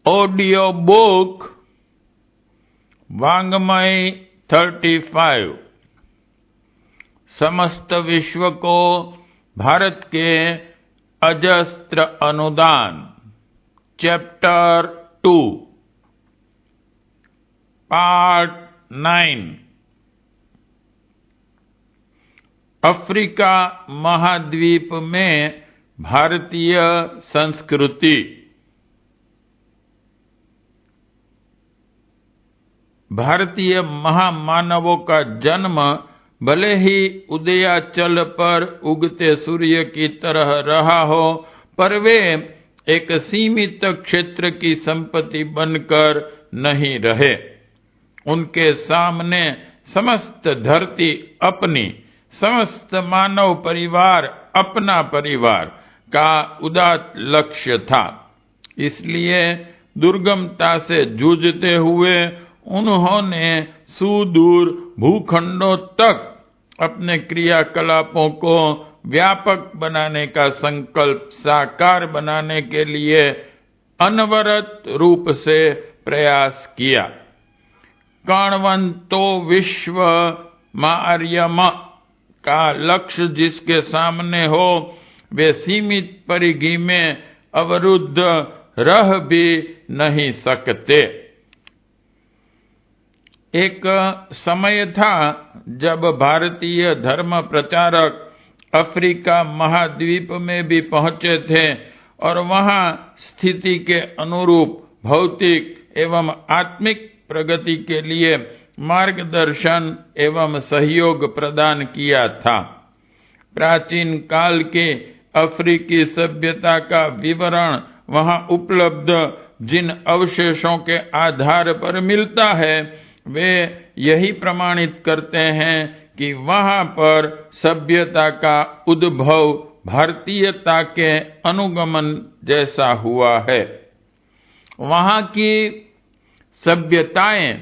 Audio book वांग्मय 35 समस्त विश्व को भारत के अजस्त्र अनुदान चैप्टर 2 पार्ट 9 अफ्रीका महाद्वीप में भारतीय संस्कृति। भारतीय महामानवों का जन्म भले ही उदयाचल पर उगते सूर्य की तरह रहा हो, पर वे एक सीमित क्षेत्र की संपत्ति बनकर नहीं रहे। उनके सामने समस्त धरती अपनी, समस्त मानव परिवार अपना परिवार का उदात्त लक्ष्य था। इसलिए दुर्गमता से जूझते हुए उन्होंने सुदूर भूखंडों तक अपने क्रियाकलापों को व्यापक बनाने का संकल्प साकार बनाने के लिए अनवरत रूप से प्रयास किया। कणवंतो विश्व मार्यम का लक्ष्य जिसके सामने हो, वे सीमित परिधि में अवरुद्ध रह भी नहीं सकते। एक समय था जब भारतीय धर्म प्रचारक अफ्रीका महाद्वीप में भी पहुंचे थे और वहां स्थिति के अनुरूप भौतिक एवं आत्मिक प्रगति के लिए मार्गदर्शन एवं सहयोग प्रदान किया था। प्राचीन काल के अफ्रीकी सभ्यता का विवरण वहां उपलब्ध जिन अवशेषों के आधार पर मिलता है, वे यही प्रमाणित करते हैं कि वहां पर सभ्यता का उद्भव भारतीयता के अनुगमन जैसा हुआ है। वहां की सभ्यताएं,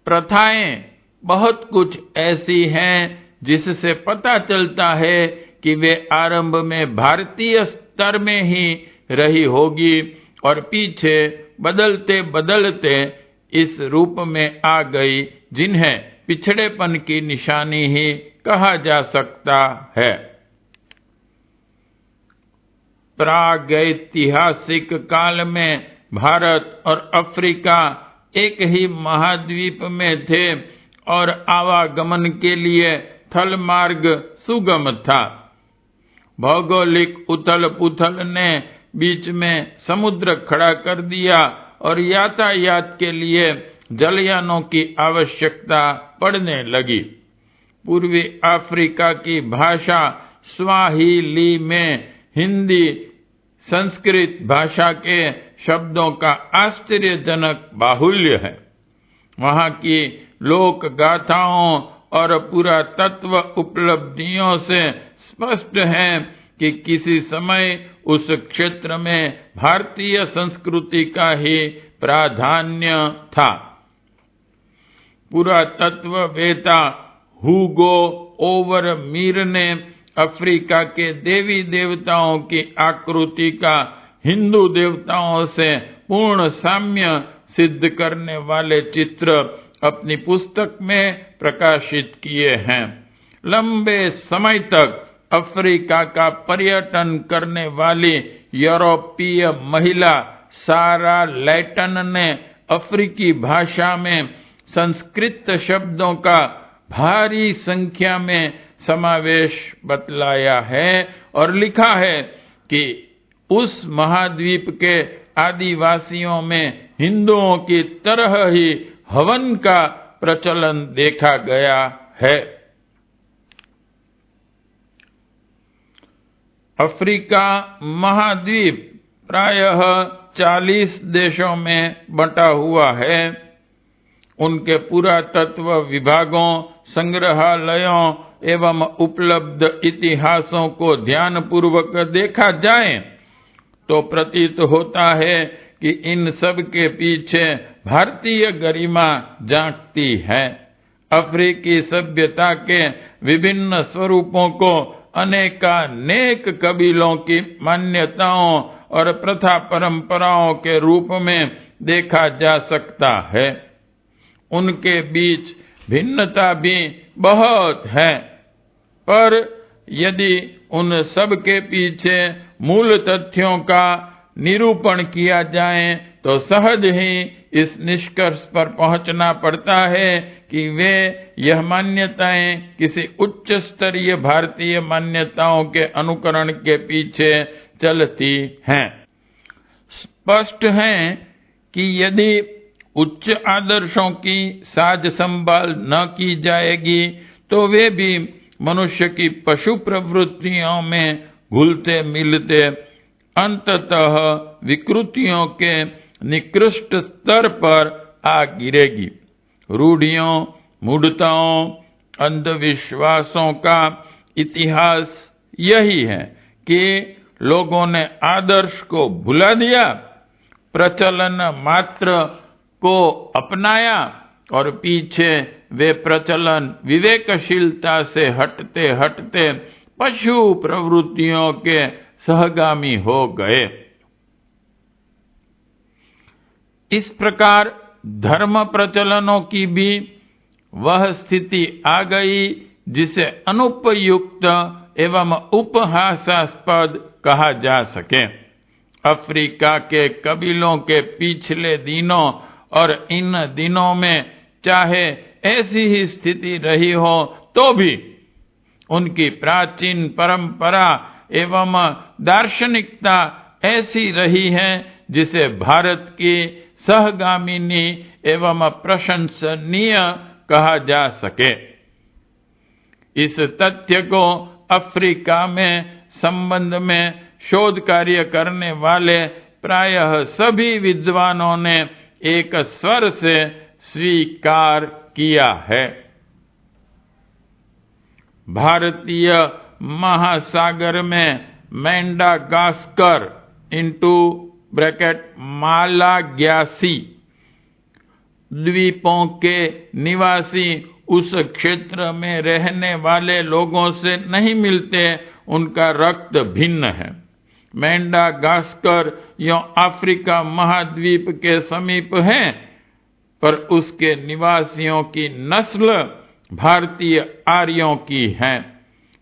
प्रथाएं बहुत कुछ ऐसी हैं जिससे पता चलता है कि वे आरंभ में भारतीय स्तर में ही रही होगी और पीछे बदलते बदलते इस रूप में आ गई जिन्हें पिछड़ेपन की निशानी ही कहा जा सकता है। प्रागैतिहासिक काल में भारत और अफ्रीका एक ही महाद्वीप में थे और आवागमन के लिए थल मार्ग सुगम था। भौगोलिक उथल पुथल ने बीच में समुद्र खड़ा कर दिया और यातायात के लिए जलयानों की आवश्यकता पड़ने लगी। पूर्वी अफ्रीका की भाषा स्वाहिली में हिंदी संस्कृत भाषा के शब्दों का आश्चर्यजनक बाहुल्य है। वहां की लोक गाथाओं और पुरातत्व उपलब्धियों से स्पष्ट है कि किसी समय उस क्षेत्र में भारतीय संस्कृति का ही प्राधान्य था। पुरातत्ववेत्ता हुगो ओवरमीर ने अफ्रीका के देवी देवताओं की आकृति का हिंदू देवताओं से पूर्ण साम्य सिद्ध करने वाले चित्र अपनी पुस्तक में प्रकाशित किए हैं। लंबे समय तक अफ्रीका का पर्यटन करने वाली यूरोपीय महिला सारा लैटन ने अफ्रीकी भाषा में संस्कृत शब्दों का भारी संख्या में समावेश बतलाया है और लिखा है कि उस महाद्वीप के आदिवासियों में हिंदुओं की तरह ही हवन का प्रचलन देखा गया है। अफ्रीका महाद्वीप प्रायः 40 देशों में बंटा हुआ है। उनके पुरातत्व विभागों, संग्रहालयों एवं उपलब्ध इतिहासों को ध्यानपूर्वक देखा जाए तो प्रतीत होता है कि इन सब के पीछे भारतीय गरिमा झांकती है। अफ्रीकी सभ्यता के विभिन्न स्वरूपों को अनेकानेक कबीलों की मान्यताओं और प्रथा परंपराओं के रूप में देखा जा सकता है। उनके बीच भिन्नता भी बहुत है, पर यदि उन सब के पीछे मूल तथ्यों का निरूपण किया जाए तो सहज ही इस निष्कर्ष पर पहुंचना पड़ता है कि वे यह मान्यताएं किसी उच्च स्तरीय भारतीय मान्यताओं के अनुकरण के पीछे चलती हैं। स्पष्ट है कि यदि उच्च आदर्शों की साज संभाल न की जाएगी तो वे भी मनुष्य की पशु प्रवृत्तियों में घुलते मिलते अंततः विकृतियों के निकृष्ट स्तर पर आ गिरेगी। रूढ़ियों, मूढ़ताओं, अंधविश्वासों का इतिहास यही है कि लोगों ने आदर्श को भुला दिया, प्रचलन मात्र को अपनाया और पीछे वे प्रचलन विवेकशीलता से हटते हटते पशु प्रवृत्तियों के सहगामी हो गए। इस प्रकार धर्म प्रचलनों की भी वह स्थिति आ गई जिसे अनुपयुक्त एवं उपहासास्पद कहा जा सके। अफ्रीका के कबीलों के पिछले दिनों और इन दिनों में चाहे ऐसी ही स्थिति रही हो तो भी उनकी प्राचीन परंपरा एवं दार्शनिकता ऐसी रही है जिसे भारत की सहगामिनी एवं प्रशंसनीय कहा जा सके। इस तथ्य को अफ्रीका में संबंध में शोध कार्य करने वाले प्रायः सभी विद्वानों ने एक स्वर से स्वीकार किया है। भारतीय महासागर में मैडागास्कर (मालाग्यासी) द्वीपों के निवासी उस क्षेत्र में रहने वाले लोगों से नहीं मिलते, उनका रक्त भिन्न है। मैडागास्कर यो अफ्रीका महाद्वीप के समीप है, पर उसके निवासियों की नस्ल भारतीय आर्यों की है।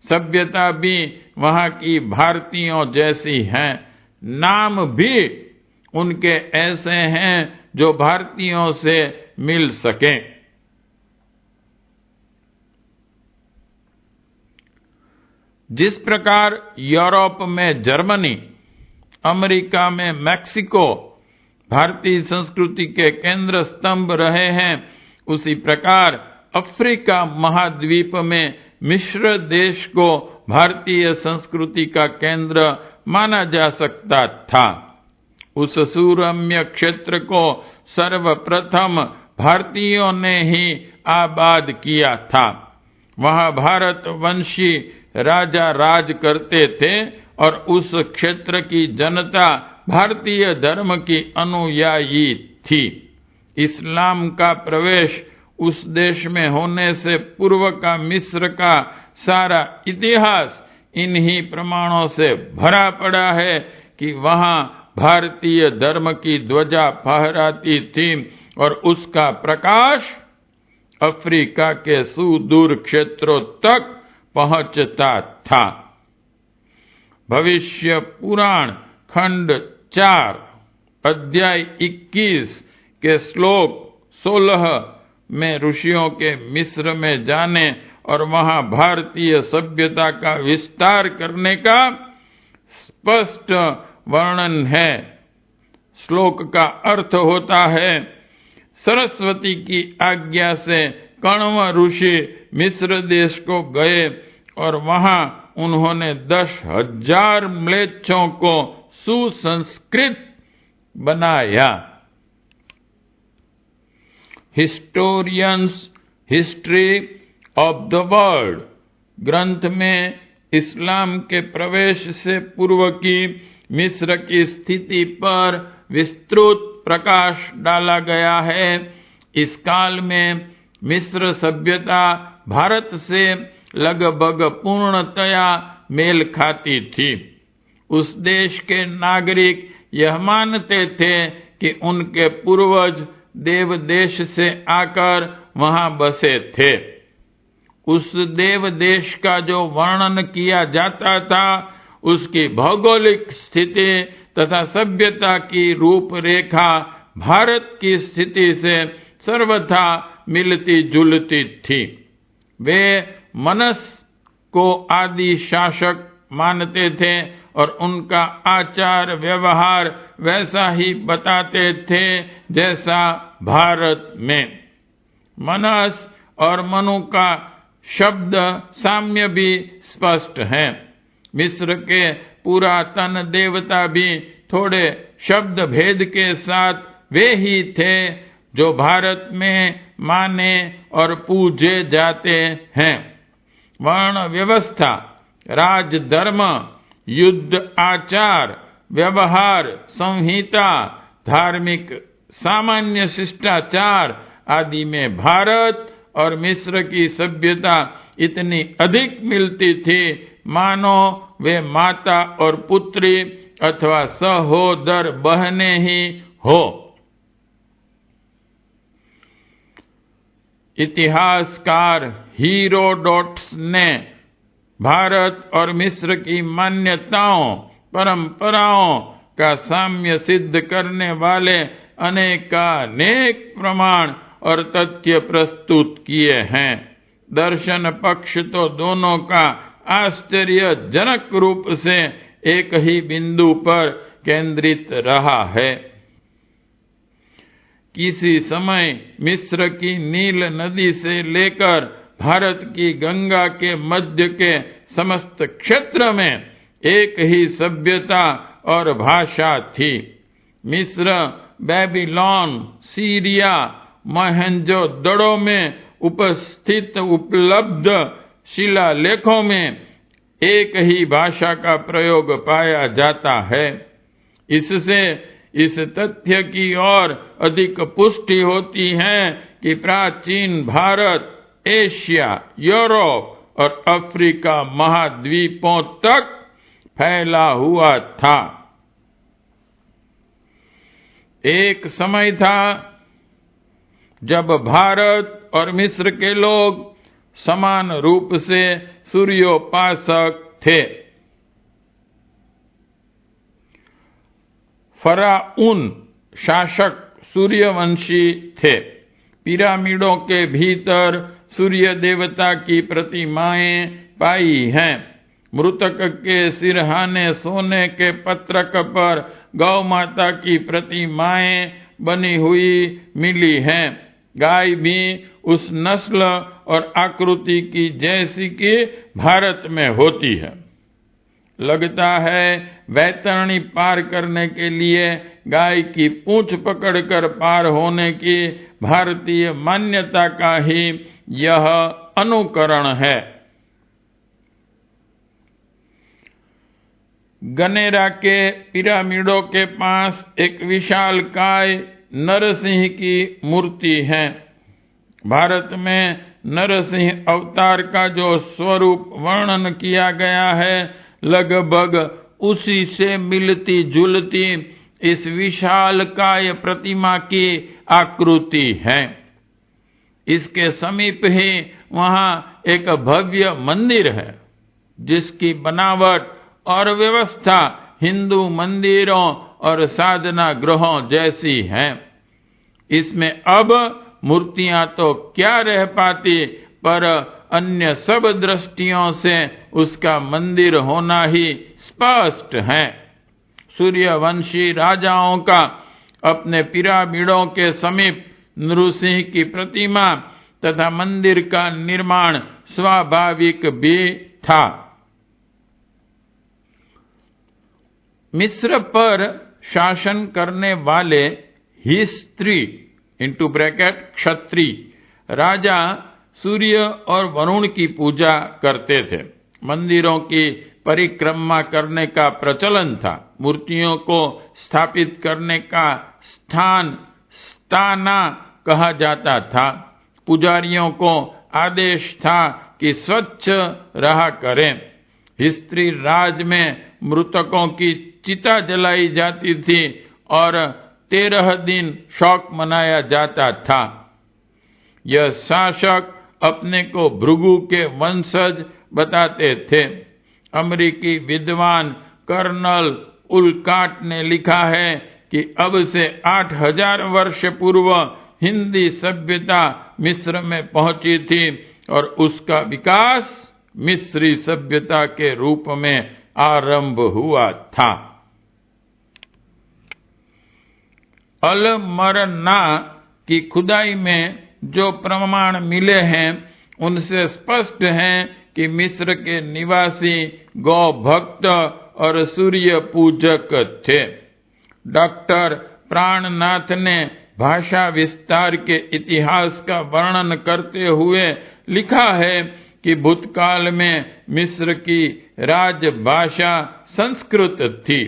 सभ्यता भी वहां की भारतीयों जैसी है। नाम भी उनके ऐसे हैं जो भारतीयों से मिल सके। जिस प्रकार यूरोप में जर्मनी, अमेरिका में मैक्सिको भारतीय संस्कृति के केंद्र स्तंभ रहे हैं, उसी प्रकार अफ्रीका महाद्वीप में मिस्र देश को भारतीय संस्कृति का केंद्र माना जा सकता था। उस सुरम्य क्षेत्र को सर्वप्रथम भारतीयों ने ही आबाद किया था। वहां भारत वंशी राजा राज करते थे और उस क्षेत्र की जनता भारतीय धर्म की अनुयायी थी। इस्लाम का प्रवेश उस देश में होने से पूर्व का मिस्र का सारा इतिहास इन्हीं प्रमाणों से भरा पड़ा है कि वहां भारतीय धर्म की ध्वजा फहराती थी और उसका प्रकाश अफ्रीका के सुदूर क्षेत्रों तक पहुंचता था। भविष्य पुराण खंड 4 अध्याय 21 के श्लोक 16 में ऋषियों के मिस्र में जाने और वहां भारतीय सभ्यता का विस्तार करने का स्पष्ट वर्णन है। श्लोक का अर्थ होता है, सरस्वती की आज्ञा से कण्व ऋषि मिस्र देश को गए और वहां उन्होंने 10,000 म्लेच्छों को सुसंस्कृत बनाया। Historians history of the world ग्रंथ में इस्लाम के प्रवेश से पूर्व की मिस्र की स्थिति पर विस्तृत प्रकाश डाला गया है। इस काल में मिस्र सभ्यता भारत से लगभग पूर्णतया मेल खाती थी। उस देश के नागरिक यह मानते थे कि उनके पूर्वज देव देश से आकर वहां बसे थे। उस देव देश का जो वर्णन किया जाता था, उसकी भौगोलिक स्थिति तथा सभ्यता की रूपरेखा भारत की स्थिति से सर्वथा मिलती जुलती थी। वे मनस को आदि शासक मानते थे और उनका आचार व्यवहार वैसा ही बताते थे जैसा भारत में। मनस और मनु का शब्द साम्य भी स्पष्ट है। मिस्र के पुरातन देवता भी थोड़े शब्द भेद के साथ वे ही थे जो भारत में माने और पूजे जाते हैं। वर्ण व्यवस्था, राजधर्म, युद्ध आचार, व्यवहार संहिता, धार्मिक सामान्य शिष्टाचार आदि में भारत और मिस्र की सभ्यता इतनी अधिक मिलती थी मानो वे माता और पुत्री अथवा सहोदर बहनें ही हो। इतिहासकार हीरोडोटस ने भारत और मिस्र की मान्यताओं परंपराओं का साम्य सिद्ध करने वाले अनेकानेक प्रमाण और तथ्य प्रस्तुत किए हैं। दर्शन पक्ष तो दोनों का आश्चर्यजनक रूप से एक ही बिंदु पर केंद्रित रहा है। किसी समय मिस्र की नील नदी से लेकर भारत की गंगा के मध्य के समस्त क्षेत्र में एक ही सभ्यता और भाषा थी। मिस्र, बेबीलोन, सीरिया, मोहनजोदड़ो में उपस्थित उपलब्ध शिलालेखों में एक ही भाषा का प्रयोग पाया जाता है। इससे इस तथ्य की और अधिक पुष्टि होती है कि प्राचीन भारत एशिया, यूरोप और अफ्रीका महाद्वीपों तक फैला हुआ था। एक समय था जब भारत और मिस्र के लोग समान रूप से सूर्योपासक थे। फराउन शासक सूर्यवंशी थे। पिरामिडों के भीतर सूर्य देवता की प्रतिमाएं पाई हैं। मृतक के सिरहाने सोने के पत्रक पर गौ माता की प्रतिमाएं बनी हुई मिली हैं। गाय भी उस नस्ल और आकृति की जैसी कि भारत में होती है। लगता है वैतरणी पार करने के लिए गाय की पूंछ पकड़कर पार होने की भारतीय मान्यता का ही यह अनुकरण है। गनेरा के पिरामिडों के पास एक विशालकाय नरसिंह की मूर्ति है। भारत में नरसिंह अवतार का जो स्वरूप वर्णन किया गया है, लगभग उसी से मिलती जुलती इस विशालकाय प्रतिमा की आकृति है। इसके समीप ही वहां एक भव्य मंदिर है जिसकी बनावट और व्यवस्था हिंदू मंदिरों और साधना गृहों जैसी है। इसमें अब मूर्तियां तो क्या रह पाती, पर अन्य सब दृष्टियों से उसका मंदिर होना ही स्पष्ट है। सूर्यवंशी राजाओं का अपने पिरामिडों के समीप नृसिंह की प्रतिमा तथा मंदिर का निर्माण स्वाभाविक भी था। मिस्र पर शासन करने वाले हिस्त्री (क्षत्रिय) राजा सूर्य और वरुण की पूजा करते थे। मंदिरों की परिक्रमा करने का प्रचलन था। मूर्तियों को स्थापित करने का स्थान स्थाना कहा जाता था। पुजारियों को आदेश था कि स्वच्छ रहा करें। हिस्त्री राज में मृतकों की चिता जलाई जाती थी और 13 दिन शौक मनाया जाता था। यह शासक अपने को भृगु के वंशज बताते थे। अमेरिकी विद्वान कर्नल उलकाट ने लिखा है कि अब से 8000 वर्ष पूर्व हिंदी सभ्यता मिस्र में पहुंची थी और उसका विकास मिस्री सभ्यता के रूप में आरंभ हुआ था। अल मरना की खुदाई में जो प्रमाण मिले हैं उनसे स्पष्ट है कि मिस्र के निवासी गौ भक्त और सूर्य पूजक थे। डॉक्टर प्राणनाथ ने भाषा विस्तार के इतिहास का वर्णन करते हुए लिखा है कि भूतकाल में मिस्र की राजभाषा संस्कृत थी।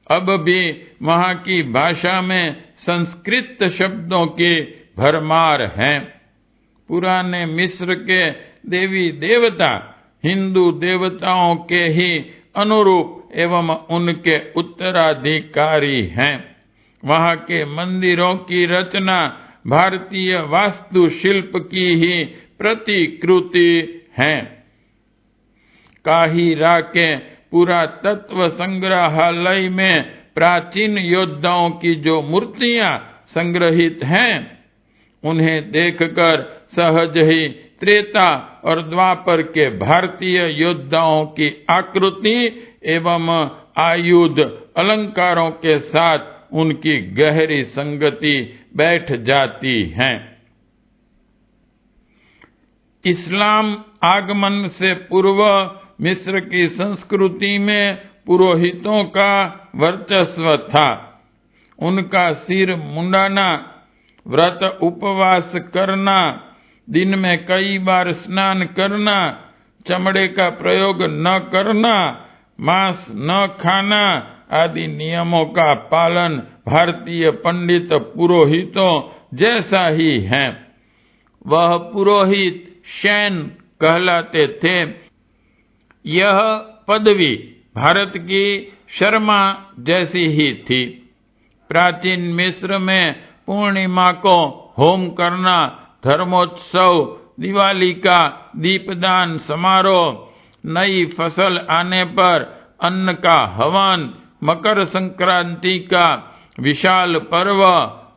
अब भी वहां की भाषा में संस्कृत शब्दों की भरमार है। पुराने मिस्र के देवी देवता हिंदू देवताओं के ही अनुरूप एवं उनके उत्तराधिकारी हैं। वहां के मंदिरों की रचना भारतीय वास्तुशिल्प की ही प्रतिकृति है। काहिरा के पुरातत्व संग्रहालय में प्राचीन योद्धाओं की जो मूर्तियां संग्रहित हैं उन्हें देखकर सहज ही त्रेता और द्वापर के भारतीय योद्धाओं की आकृति एवं आयुध अलंकारों के साथ उनकी गहरी संगति बैठ जाती है। इस्लाम आगमन से पूर्व मिस्र की संस्कृति में पुरोहितों का वर्चस्व था। उनका सिर मुंडाना, व्रत उपवास करना, दिन में कई बार स्नान करना, चमड़े का प्रयोग न करना, मांस न खाना आदि नियमों का पालन भारतीय पंडित पुरोहितों जैसा ही है। वह पुरोहित शैन कहलाते थे। यह पदवी भारत की शर्मा जैसी ही थी। प्राचीन मिस्र में पूर्णिमा को होम करना, धर्मोत्सव, दिवाली का दीपदान समारोह, नई फसल आने पर अन्न का हवन, मकर संक्रांति का विशाल पर्व,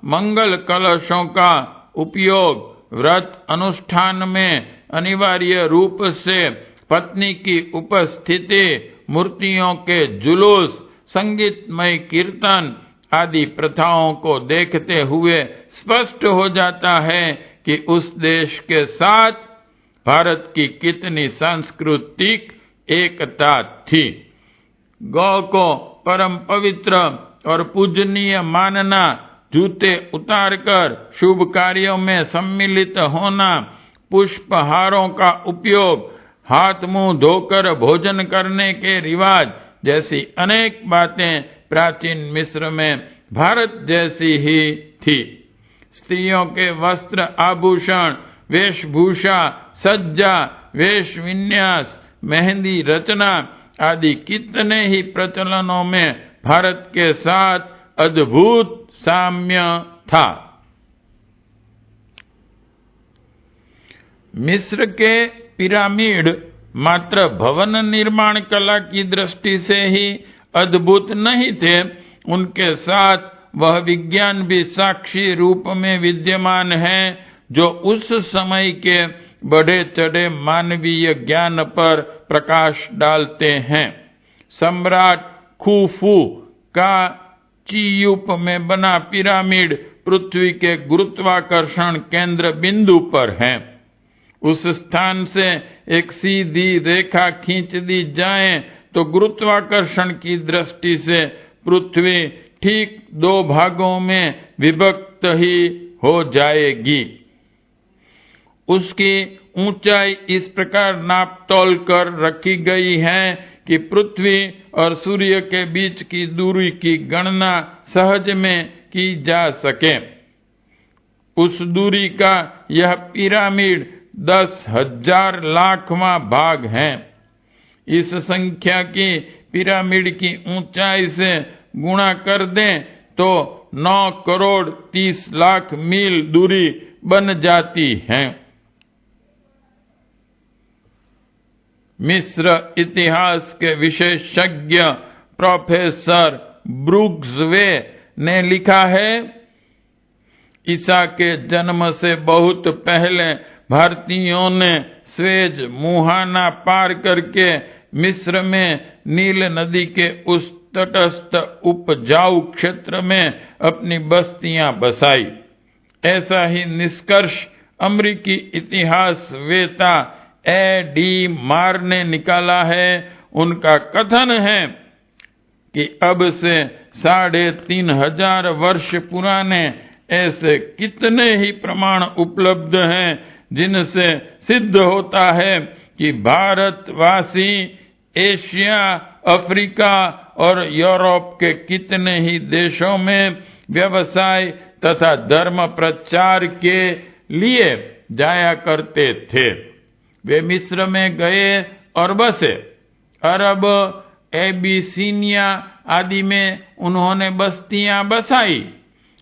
मंगल कलशों का उपयोग, व्रत अनुष्ठान में अनिवार्य रूप से पत्नी की उपस्थिति, मूर्तियों के जुलूस, संगीतमय कीर्तन आदि प्रथाओं को देखते हुए स्पष्ट हो जाता है कि उस देश के साथ भारत की कितनी सांस्कृतिक एकता थी। गौ को परम पवित्र और पूजनीय मानना, जूते उतारकर शुभ कार्यों में सम्मिलित होना, पुष्पहारों का उपयोग, हाथ मुंह धोकर भोजन करने के रिवाज जैसी अनेक बातें प्राचीन मिस्र में भारत जैसी ही थी। स्त्रियों के वस्त्र आभूषण, वेशभूषा, सज्जा, वेश विन्यास, मेहंदी रचना आदि कितने ही प्रचलनों में भारत के साथ अद्भुत साम्य था। मिस्र के पिरामिड मात्र भवन निर्माण कला की दृष्टि से ही अद्भुत नहीं थे, उनके साथ वह विज्ञान भी साक्षी रूप में विद्यमान है जो उस समय के बढ़े चढ़े मानवीय ज्ञान पर प्रकाश डालते हैं। सम्राट खुफू का चीयूप में बना पिरामिड पृथ्वी के गुरुत्वाकर्षण केंद्र बिंदु पर है। उस स्थान से एक सीधी रेखा खींच दी जाए तो गुरुत्वाकर्षण की दृष्टि से पृथ्वी ठीक 2 भागों में विभक्त ही हो जाएगी। उसकी ऊंचाई इस प्रकार नाप तोल कर रखी गई है कि पृथ्वी और सूर्य के बीच की दूरी की गणना सहज में की जा सके। उस दूरी का यह पिरामिड 10,000 लाखवां भाग है। इस संख्या की पिरामिड की ऊंचाई से गुणा कर दें तो 9 करोड़ 30 लाख मील दूरी बन जाती है। मिस्र इतिहास के विशेषज्ञ प्रोफेसर ब्रूक्सवे ने लिखा है, ईसा के जन्म से बहुत पहले भारतीयों ने स्वेज मुहाना पार करके मिस्र में नील नदी के उस तटस्थ उपजाऊ क्षेत्र में अपनी बस्तियां बसाई। ऐसा ही निष्कर्ष अमेरिकी इतिहासवेता A.D. मार ने निकाला है। उनका कथन है कि अब से 3500 वर्ष पुराने ऐसे कितने ही प्रमाण उपलब्ध हैं जिनसे सिद्ध होता है कि भारतवासी एशिया, अफ्रीका और यूरोप के कितने ही देशों में व्यवसाय तथा धर्म प्रचार के लिए जाया करते थे। वे मिस्र में गए और बसे। अरब, एबिसिनिया आदि में उन्होंने बस्तियां बसाई।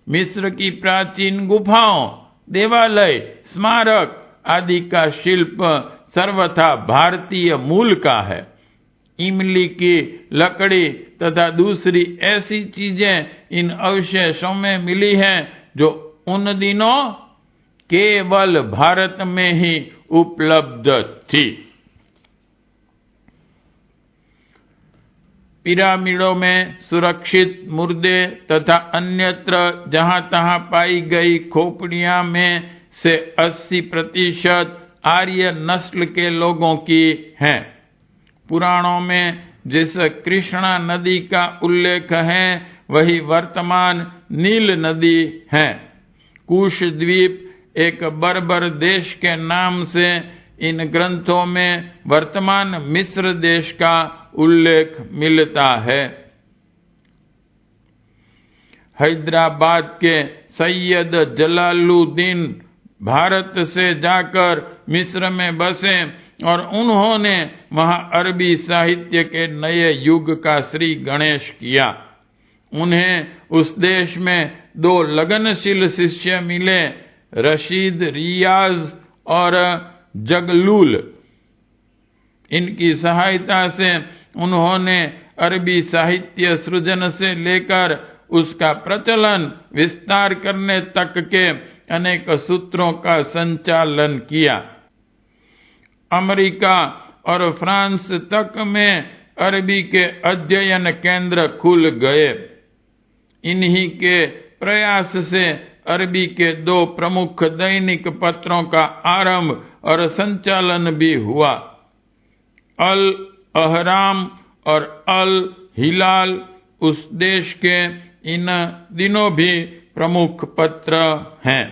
मिस्र की प्राचीन गुफाओं, देवालय, स्मारक आदि का शिल्प सर्वथा भारतीय मूल का है। इमली की लकड़ी तथा दूसरी ऐसी चीजें इन अवशेषों में मिली हैं जो उन दिनों केवल भारत में ही उपलब्ध थी। पिरामिडों में सुरक्षित मुर्दे तथा अन्यत्र जहां तहां पाई गई खोपड़ियां में से 80% आर्य नस्ल के लोगों की हैं। पुराणों में जिस कृष्णा नदी का उल्लेख है वही वर्तमान नील नदी है। कुश द्वीप एक बर्बर देश के नाम से इन ग्रंथों में वर्तमान मिस्र देश का उल्लेख मिलता है। हैदराबाद के सैयद जलालुद्दीन भारत से जाकर मिस्र में बसे और उन्होंने वहां अरबी साहित्य के नए युग का श्री गणेश किया। उन्हें उस देश में 2 लगनशील शिष्य मिले, रशीद रियाज और जगलूल। इनकी सहायता से उन्होंने अरबी साहित्य सृजन से लेकर उसका प्रचलन विस्तार करने तक के अनेक सूत्रों का संचालन किया। अमेरिका और फ्रांस तक में अरबी के अध्ययन केंद्र खुल गए। इन्हीं के प्रयास से अरबी के 2 प्रमुख दैनिक पत्रों का आरंभ और संचालन भी हुआ। अल अहराम और अल हिलाल उस देश के इन दिनों भी प्रमुख पत्र हैं।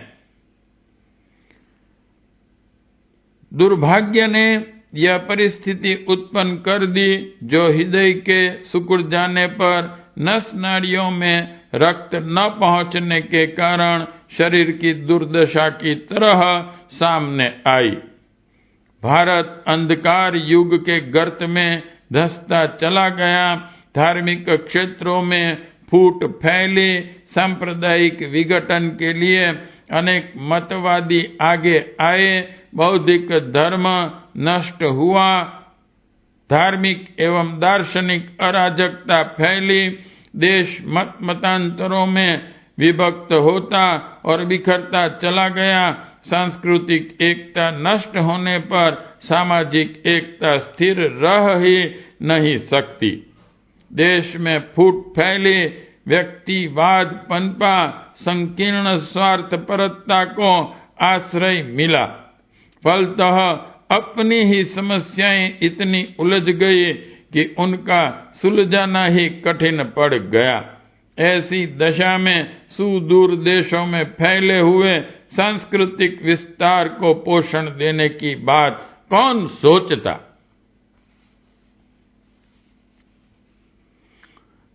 दुर्भाग्य ने यह परिस्थिति उत्पन्न कर दी जो हृदय के सिकुड़ जाने पर नस नाड़ियों में रक्त न पहुंचने के कारण शरीर की दुर्दशा की तरह सामने आई। भारत अंधकार युग के गर्त में धंसता चला गया। धार्मिक क्षेत्रों में फूट फैली। सांप्रदायिक विघटन के लिए अनेक मतवादी आगे आए। बौद्धिक धर्म नष्ट हुआ। धार्मिक एवं दार्शनिक अराजकता फैली। देश मत मतांतरों में विभक्त होता और बिखरता चला गया। सांस्कृतिक एकता नष्ट होने पर सामाजिक एकता स्थिर रह ही नहीं सकती। देश में फूट फैली। व्यक्तिवाद पनपा। संकीर्ण स्वार्थपरता को आश्रय मिला। फलतः अपनी ही समस्याएं इतनी उलझ गई कि उनका सुलझाना ही कठिन पड़ गया। ऐसी दशा में सुदूर देशों में फैले हुए सांस्कृतिक विस्तार को पोषण देने की बात कौन सोचता।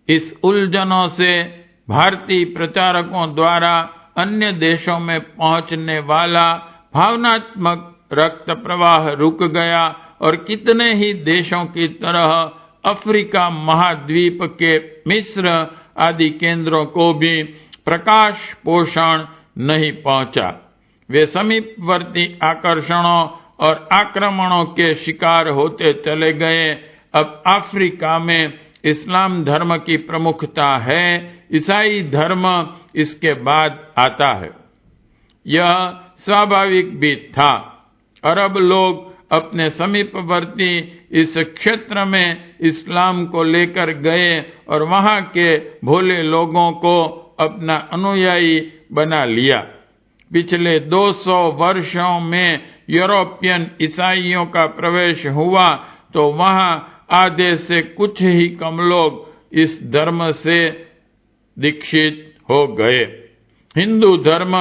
इस उलझनों से भारतीय प्रचारकों द्वारा अन्य देशों में पहुंचने वाला भावनात्मक रक्त प्रवाह रुक गया और कितने ही देशों की तरह अफ्रीका महाद्वीप के मिस्र आदि केंद्रों को भी प्रकाश पोषण नहीं पहुंचा। वे समीपवर्ती आकर्षणों और आक्रमणों के शिकार होते चले गए। अब अफ्रीका में इस्लाम धर्म की प्रमुखता है, ईसाई धर्म इसके बाद आता है। यह स्वाभाविक भी था। अरब लोग अपने समीपवर्ती इस क्षेत्र में इस्लाम को लेकर गए और वहां के भोले लोगों को अपना अनुयायी बना लिया। पिछले 200 वर्षों में यूरोपियन ईसाइयों का प्रवेश हुआ तो वहां आधे से कुछ ही कम लोग इस धर्म से दीक्षित हो गए। हिंदू धर्म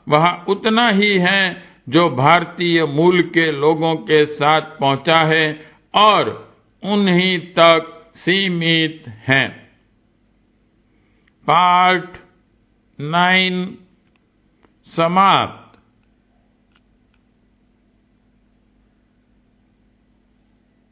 वहां उतना ही है जो भारतीय मूल के लोगों के साथ पहुंचा है और उन्हीं तक सीमित है। पार्ट 9 समाप्त।